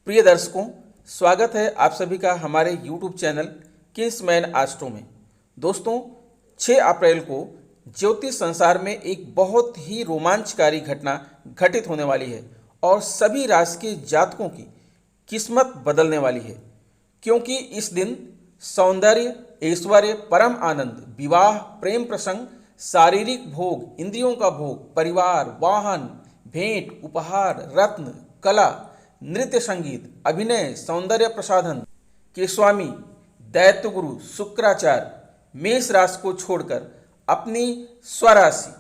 प्रिय दर्शकों, स्वागत है आप सभी का हमारे YouTube चैनल किंग्समैन एस्ट्रो में। दोस्तों, 6 अप्रैल को ज्योतिष संसार में एक बहुत ही रोमांचकारी घटना घटित होने वाली है और सभी राशि के जातकों की किस्मत बदलने वाली है, क्योंकि इस दिन सौंदर्य, ऐश्वर्य, परम आनंद, विवाह, प्रेम प्रसंग, शारीरिक भोग, इंद्रियों का भोग, परिवार, वाहन, भेंट, उपहार, रत्न, कला, नृत्य, संगीत, अभिनय, सौंदर्य प्रसाधन के स्वामी दैत्य गुरु शुक्राचार्य मेष राशि को छोड़कर अपनी स्वराशि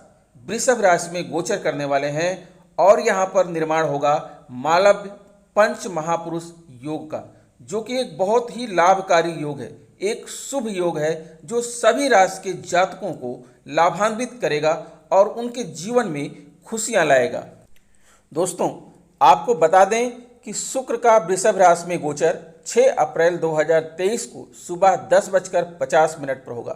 वृषभ राशि में गोचर करने वाले हैं और यहाँ पर निर्माण होगा मालव्य पंच महापुरुष योग का, जो कि एक बहुत ही लाभकारी योग है, एक शुभ योग है जो सभी राशि के जातकों को लाभान्वित करेगा और उनके जीवन में खुशियां लाएगा। दोस्तों, आपको बता दें कि शुक्र का वृषभ राशि में गोचर 6 अप्रैल 2023 को सुबह 10:50 पर होगा।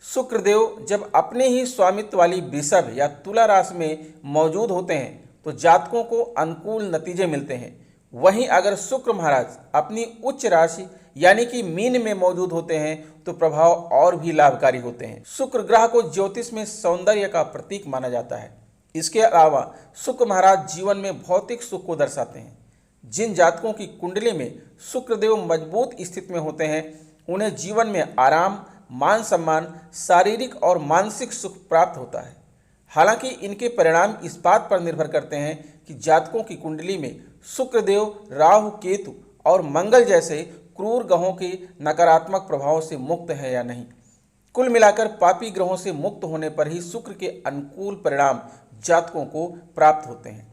शुक्रदेव जब अपने ही स्वामित्व वाली वृषभ या तुला राशि में मौजूद होते हैं तो जातकों को अनुकूल नतीजे मिलते हैं। वहीं अगर शुक्र महाराज अपनी उच्च राशि यानी कि मीन में मौजूद होते हैं तो प्रभाव और भी लाभकारी होते हैं। शुक्र ग्रह को ज्योतिष में सौंदर्य का प्रतीक माना जाता है। इसके अलावा शुक्र महाराज जीवन में भौतिक सुख को दर्शाते हैं। जिन जातकों की कुंडली में शुक्रदेव मजबूत स्थिति में होते हैं उन्हें जीवन में आराम, मान सम्मान, शारीरिक और मानसिक सुख प्राप्त होता है। हालांकि इनके परिणाम इस बात पर निर्भर करते हैं कि जातकों की कुंडली में शुक्रदेव, राहु, केतु और मंगल जैसे क्रूर ग्रहों के नकारात्मक प्रभावों से मुक्त है या नहीं। कुल मिलाकर पापी ग्रहों से मुक्त होने पर ही शुक्र के अनुकूल परिणाम जातकों को प्राप्त होते हैं।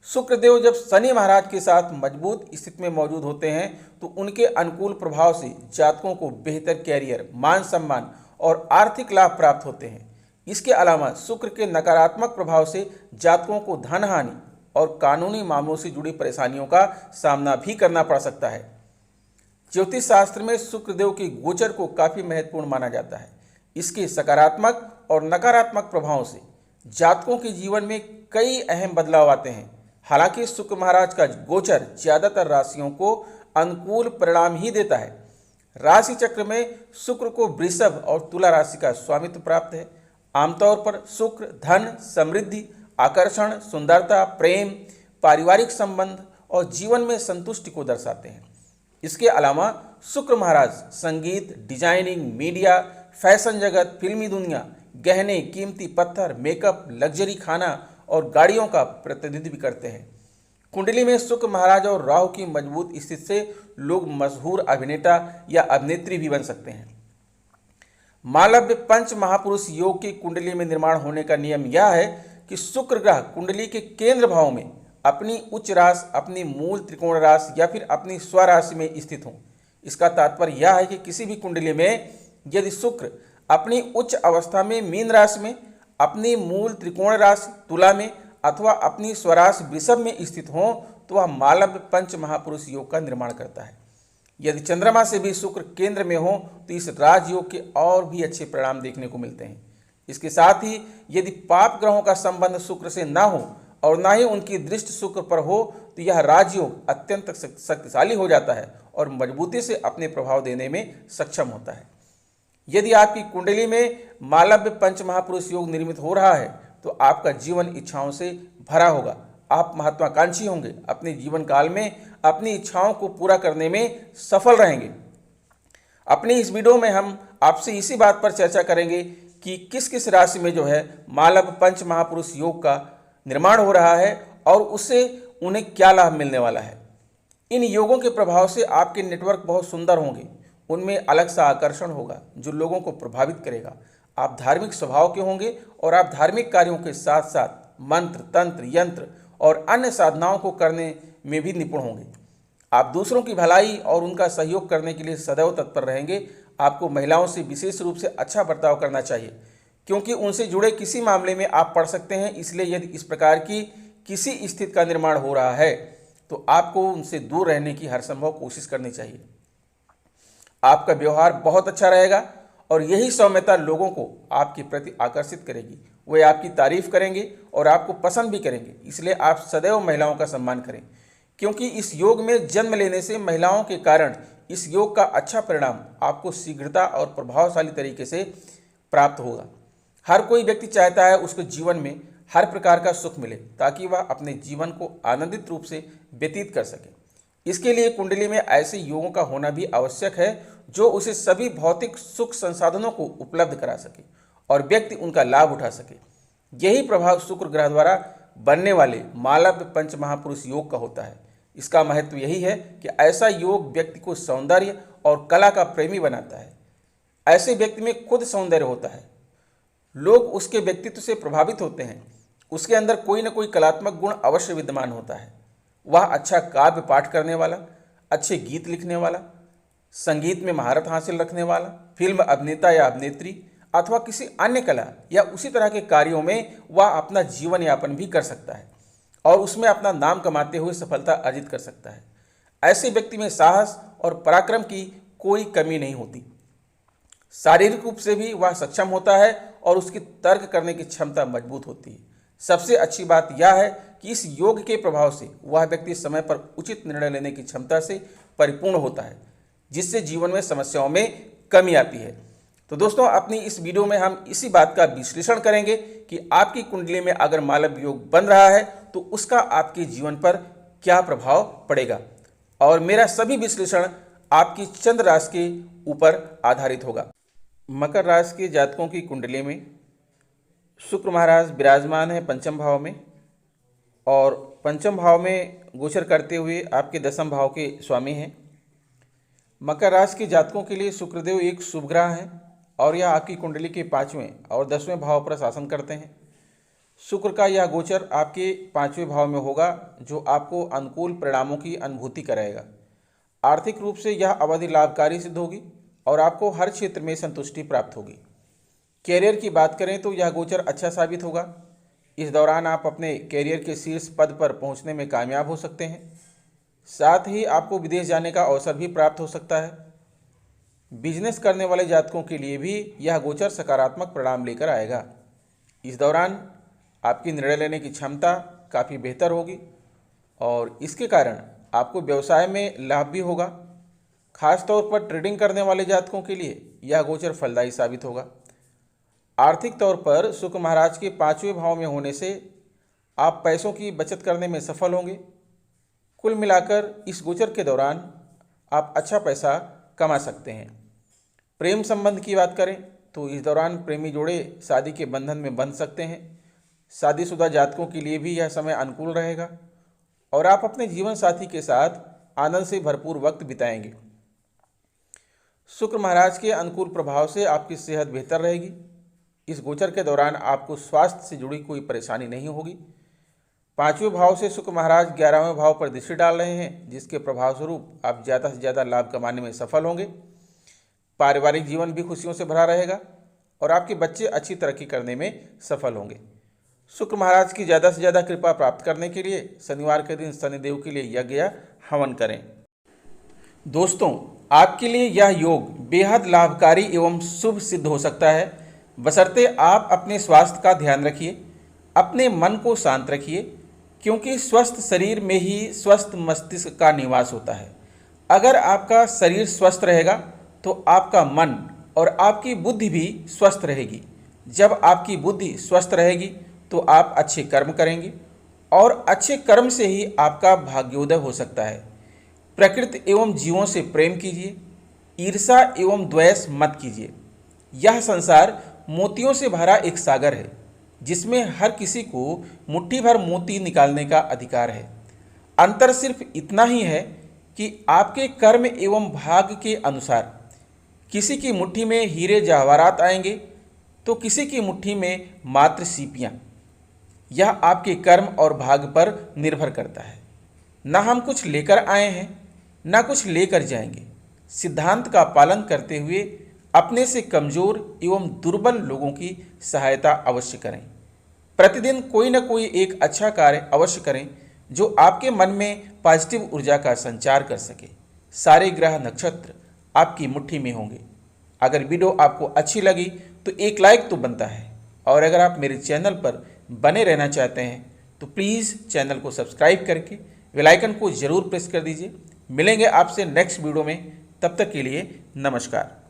शुक्रदेव जब शनि महाराज के साथ मजबूत स्थिति में मौजूद होते हैं तो उनके अनुकूल प्रभाव से जातकों को बेहतर कैरियर, मान सम्मान और आर्थिक लाभ प्राप्त होते हैं। इसके अलावा शुक्र के नकारात्मक प्रभाव से जातकों को धन हानि और कानूनी मामलों से जुड़ी परेशानियों का सामना भी करना पड़ सकता है। ज्योतिष शास्त्र में शुक्रदेव के गोचर को काफ़ी महत्वपूर्ण माना जाता है। इसके सकारात्मक और नकारात्मक प्रभावों से जातकों के जीवन में कई अहम बदलाव आते हैं। हालांकि शुक्र महाराज का गोचर ज़्यादातर राशियों को अनुकूल परिणाम ही देता है। राशि चक्र में शुक्र को वृषभ और तुला राशि का स्वामित्व प्राप्त है। आमतौर पर शुक्र धन, समृद्धि, आकर्षण, सुंदरता, प्रेम, पारिवारिक संबंध और जीवन में संतुष्टि को दर्शाते हैं। इसके अलावा शुक्र महाराज संगीत, डिजाइनिंग, मीडिया, फैशन जगत, फिल्मी दुनिया, गहने, कीमती पत्थर, मेकअप, लग्जरी खाना और गाड़ियों का प्रतिनिधित्व करते हैं। कुंडली में शुक्र महाराज और राहु की मजबूत स्थिति से लोग मशहूर अभिनेता या अभिनेत्री भी बन सकते हैं। मालव्य पंच महापुरुष योग की कुंडली में निर्माण होने का नियम यह है कि शुक्र ग्रह कुंडली के केंद्र भाव में अपनी उच्च राशि, अपनी मूल त्रिकोण राशि या फिर अपनी स्वराशि में स्थित हों। इसका तात्पर्य यह है कि किसी भी कुंडली में यदि शुक्र अपनी उच्च अवस्था में मीन राशि में, अपनी मूल त्रिकोण राशि तुला में अथवा अपनी स्वराशि वृषभ में स्थित हों तो वह मालव्य पंच महापुरुष योग का निर्माण करता है। यदि चंद्रमा से भी शुक्र केंद्र में हो तो इस राजयोग के और भी अच्छे परिणाम देखने को मिलते हैं। इसके साथ ही यदि पाप ग्रहों का संबंध शुक्र से ना हो और ना ही उनकी दृष्टि शुक्र पर हो तो यह राजयोग अत्यंत शक्तिशाली हो जाता है और मजबूती से अपने प्रभाव देने में सक्षम होता है। यदि आपकी कुंडली में मालव्य पंच महापुरुष योग निर्मित हो रहा है तो आपका जीवन इच्छाओं से भरा होगा। आप महत्वाकांक्षी होंगे, अपने जीवन काल में अपनी इच्छाओं को पूरा करने में सफल रहेंगे। अपनी इस वीडियो में हम आपसे इसी बात पर चर्चा करेंगे कि किस किस राशि में जो है मालव्य पंच महापुरुष योग का निर्माण हो रहा है और उससे उन्हें क्या लाभ मिलने वाला है। इन योगों के प्रभाव से आपके नेटवर्क बहुत सुंदर होंगे, उनमें अलग सा आकर्षण होगा जो लोगों को प्रभावित करेगा। आप धार्मिक स्वभाव के होंगे और आप धार्मिक कार्यों के साथ साथ मंत्र, तंत्र, यंत्र और अन्य साधनाओं को करने में भी निपुण होंगे। आप दूसरों की भलाई और उनका सहयोग करने के लिए सदैव तत्पर रहेंगे। आपको महिलाओं से विशेष रूप से अच्छा बर्ताव करना चाहिए क्योंकि उनसे जुड़े किसी मामले में आप पड़ सकते हैं। इसलिए यदि इस प्रकार की किसी स्थिति का निर्माण हो रहा है तो आपको उनसे दूर रहने की हर संभव कोशिश करनी चाहिए। आपका व्यवहार बहुत अच्छा रहेगा और यही सौम्यता लोगों को आपके प्रति आकर्षित करेगी। वे आपकी तारीफ करेंगे और आपको पसंद भी करेंगे। इसलिए आप सदैव महिलाओं का सम्मान करें क्योंकि इस योग में जन्म लेने से महिलाओं के कारण इस योग का अच्छा परिणाम आपको शीघ्रता और प्रभावशाली तरीके से प्राप्त होगा। हर कोई व्यक्ति चाहता है उसके जीवन में हर प्रकार का सुख मिले ताकि वह अपने जीवन को आनंदित रूप से व्यतीत कर सके। इसके लिए कुंडली में ऐसे योगों का होना भी आवश्यक है जो उसे सभी भौतिक सुख संसाधनों को उपलब्ध करा सके और व्यक्ति उनका लाभ उठा सके। यही प्रभाव शुक्र ग्रह द्वारा बनने वाले मालव्य पंच महापुरुष योग का होता है। इसका महत्व यही है कि ऐसा योग व्यक्ति को सौंदर्य और कला का प्रेमी बनाता है। ऐसे व्यक्ति में खुद सौंदर्य होता है, लोग उसके व्यक्तित्व से प्रभावित होते हैं। उसके अंदर कोई न कोई कलात्मक गुण अवश्य विद्यमान होता है। वह अच्छा काव्य पाठ करने वाला, अच्छे गीत लिखने वाला, संगीत में महारत हासिल रखने वाला, फिल्म अभिनेता या अभिनेत्री अथवा किसी अन्य कला या उसी तरह के कार्यों में वह अपना जीवन यापन भी कर सकता है और उसमें अपना नाम कमाते हुए सफलता अर्जित कर सकता है। ऐसे व्यक्ति में साहस और पराक्रम की कोई कमी नहीं होती। शारीरिक रूप से भी वह सक्षम होता है और उसकी तर्क करने की क्षमता मजबूत होती है। सबसे अच्छी बात यह है कि इस योग के प्रभाव से वह व्यक्ति समय पर उचित निर्णय लेने की क्षमता से परिपूर्ण होता है, जिससे जीवन में समस्याओं में कमी आती है। तो दोस्तों, अपनी इस वीडियो में हम इसी बात का विश्लेषण करेंगे कि आपकी कुंडली में अगर मालव्य योग बन रहा है तो उसका आपके जीवन पर क्या प्रभाव पड़ेगा। और मेरा सभी विश्लेषण आपकी चंद्र राशि के ऊपर आधारित होगा। मकर राशि के जातकों की कुंडली में शुक्र महाराज विराजमान है पंचम भाव में और पंचम भाव में गोचर करते हुए आपके दसम भाव के स्वामी हैं। मकर राशि के जातकों के लिए शुक्रदेव एक शुभ ग्रह हैं और यह आपकी कुंडली के 5वें और 10वें भाव पर शासन करते हैं। शुक्र का यह गोचर आपके 5वें भाव में होगा जो आपको अनुकूल परिणामों की अनुभूति कराएगा। आर्थिक रूप से यह अवधि लाभकारी सिद्ध होगी और आपको हर क्षेत्र में संतुष्टि प्राप्त होगी। कैरियर की बात करें तो यह गोचर अच्छा साबित होगा। इस दौरान आप अपने कैरियर के शीर्ष पद पर पहुंचने में कामयाब हो सकते हैं। साथ ही आपको विदेश जाने का अवसर भी प्राप्त हो सकता है। बिजनेस करने वाले जातकों के लिए भी यह गोचर सकारात्मक परिणाम लेकर आएगा। इस दौरान आपकी निर्णय लेने की क्षमता काफ़ी बेहतर होगी और इसके कारण आपको व्यवसाय में लाभ भी होगा। खास तौर पर ट्रेडिंग करने वाले जातकों के लिए यह गोचर फलदायी साबित होगा। आर्थिक तौर पर शुक्र महाराज के 5वें भाव में होने से आप पैसों की बचत करने में सफल होंगे। कुल मिलाकर इस गोचर के दौरान आप अच्छा पैसा कमा सकते हैं। प्रेम संबंध की बात करें तो इस दौरान प्रेमी जोड़े शादी के बंधन में बंध सकते हैं। शादीशुदा जातकों के लिए भी यह समय अनुकूल रहेगा और आप अपने जीवन साथी के साथ आनंद से भरपूर वक्त बिताएंगे। शुक्र महाराज के अनुकूल प्रभाव से आपकी सेहत बेहतर रहेगी। इस गोचर के दौरान आपको स्वास्थ्य से जुड़ी कोई परेशानी नहीं होगी। 5वें भाव से शुक्र महाराज 11वें भाव पर दृष्टि डाल रहे हैं, जिसके प्रभाव स्वरूप आप ज़्यादा से ज़्यादा लाभ कमाने में सफल होंगे। पारिवारिक जीवन भी खुशियों से भरा रहेगा और आपके बच्चे अच्छी तरक्की करने में सफल होंगे। शुक्र महाराज की ज़्यादा से ज़्यादा कृपा प्राप्त करने के लिए शनिवार के दिन शनिदेव के लिए यज्ञ या हवन करें। दोस्तों, आपके लिए यह योग बेहद लाभकारी एवं शुभ सिद्ध हो सकता है, बशर्ते आप अपने स्वास्थ्य का ध्यान रखिए, अपने मन को शांत रखिए, क्योंकि स्वस्थ शरीर में ही स्वस्थ मस्तिष्क का निवास होता है। अगर आपका शरीर स्वस्थ रहेगा तो आपका मन और आपकी बुद्धि भी स्वस्थ रहेगी। जब आपकी बुद्धि स्वस्थ रहेगी तो आप अच्छे कर्म करेंगे और अच्छे कर्म से ही आपका भाग्योदय हो सकता है। प्रकृति एवं जीवों से प्रेम कीजिए, ईर्ष्या एवं द्वेष मत कीजिए। यह संसार मोतियों से भरा एक सागर है जिसमें हर किसी को मुट्ठी भर मोती निकालने का अधिकार है। अंतर सिर्फ इतना ही है कि आपके कर्म एवं भाग्य के अनुसार किसी की मुट्ठी में हीरे जवाहरात आएंगे तो किसी की मुट्ठी में मात्र सीपियाँ। यह आपके कर्म और भाग्य पर निर्भर करता है। ना हम कुछ लेकर आए हैं, ना कुछ लेकर जाएंगे। सिद्धांत का पालन करते हुए अपने से कमज़ोर एवं दुर्बल लोगों की सहायता अवश्य करें। प्रतिदिन कोई न कोई एक अच्छा कार्य अवश्य करें जो आपके मन में पॉजिटिव ऊर्जा का संचार कर सके। सारे ग्रह नक्षत्र आपकी मुट्ठी में होंगे। अगर वीडियो आपको अच्छी लगी तो एक लाइक तो बनता है और अगर आप मेरे चैनल पर बने रहना चाहते हैं तो प्लीज़ चैनल को सब्सक्राइब करके बेल आइकन को जरूर प्रेस कर दीजिए। मिलेंगे आपसे नेक्स्ट वीडियो में, तब तक के लिए नमस्कार।